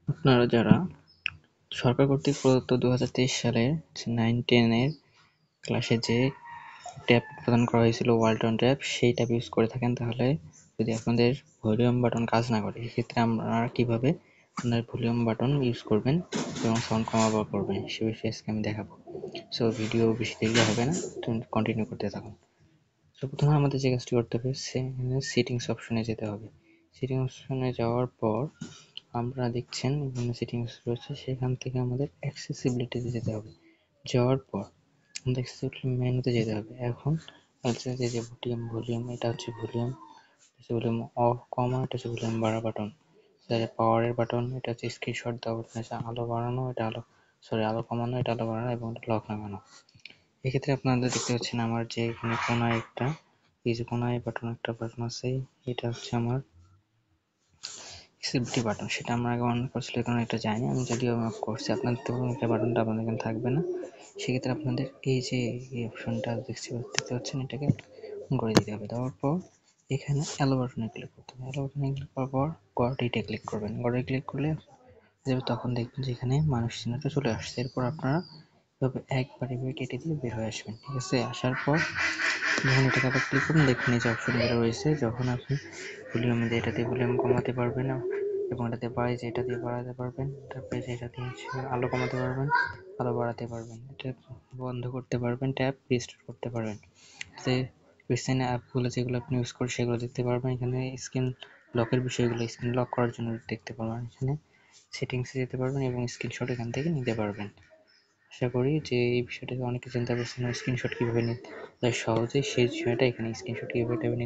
আপনারা যারা সরকার কর্তৃক প্রদত্ত 2023 সালের 9-10 এর ক্লাসে যে ট্যাব প্রদান করা হয়েছিল ওয়ালটন ট্যাব, সেই ট্যাব ইউজ করে থাকেন, তাহলে যদি আপনাদের ভলিউম বাটন কাজ না করে, সেক্ষেত্রে আপনারা কিভাবে আপনার ভলিউম বাটন ইউজ করবেন এবং সাউন্ড কমাবো করবেন সে বিষয়ে আজকে আমি দেখাবো। সো ভিডিও বেশি দেরি হবে না, তুমি কন্টিনিউ করতে থাকুন। তো প্রথমে আমাদের যে কাজটি করতে হবে, সেটিংস অপশনে যেতে হবে। সেটিংস অপশনে যাওয়ার পর আমরা দেখছেন এখানে সেটিংস রয়েছে, সেখান থেকে আমাদের অ্যাক্সেসিবিলিটিতে যেতে হবে। যাওয়ার পর আমাদের অ্যাক্সেসিবিলিটি মেনুতে যেতে হবে। এখন যে ভলিউম, এটা হচ্ছে ভলিউম, ভলিউম অফ কমা, এটা হচ্ছে ভলিউম বাড়া বাটন, পাওয়ারের বাটন, এটা হচ্ছে স্ক্রিনশট দেওয়া বাটন, আছে আলো বাড়ানো, এটা আলো কমানো, এটা আলো বাড়ানো এবং এটা লক লাগানো। এক্ষেত্রে আপনাদের দেখতে পাচ্ছেন আমার যে এখানে কোনায় একটা, এই যে কোনায় বাটন একটা বাটন আছে, এটা হচ্ছে আমার অ্যাক্সেসিবিলিটি বাটন। সেটা আমরা আগে অন করছিল, এখন এটা যায়নি, আমি যদিও অফ করছি। আপনাদের দেখুন এটা বাটনটা আপনাদের এখানে থাকবে না, সেক্ষেত্রে আপনাদের এই যে এই অপশনটা দেখতে পাচ্ছেন, এটাকে অন করে দিতে হবে। দেওয়ার পর এখানে অ্যালো বাটনে ক্লিক করতে হবে। অ্যালো বাটনে ক্লিক করার পর গড়টিতে ক্লিক করবেন। গড়ে ক্লিক করলে তখন দেখবেন যে এখানে মানুষ চিহ্নটা চলে আসছে। এরপর আপনারা এভাবে একবারে কেটে দিয়ে বের হয়ে আসবেন, ঠিক আছে? আসার পর যখন এটাকে আবার ক্লিক করবেন, দেখবেন এই যে অপশনগুলো রয়েছে, যখন আপনি ভলিউম দিয়ে এটা দিয়ে ভলিউম কমাতে পারবেন এবং এটাতে বাড়াই যে এটা দিয়ে বাড়াতে পারবেন, তারপরে যে এটা দিয়ে আলো কমাতে পারবেন, আলো বাড়াতে পারবেন, এটা বন্ধ করতে পারবেন, ট্যাব রিস্টোর করতে পারবেন। যে রিসেন্ট অ্যাপগুলো যেগুলো আপনি ইউজ করেন সেগুলো দেখতে পারবেন। এখানে স্ক্রিন লকের বিষয়গুলো, স্ক্রিন লক করার জন্য দেখতে পারবেন। এখানে সেটিংসে যেতে পারবেন এবং স্ক্রিনশট এখান থেকে নিতে পারবেন। আশা করি যে এই বিষয়টা অনেকে জানতে পারছেন স্ক্রিনশট কীভাবে নিতে সহজে, সেই বিষয়টা এখানে স্ক্রিনশট কীভাবে নেবেন,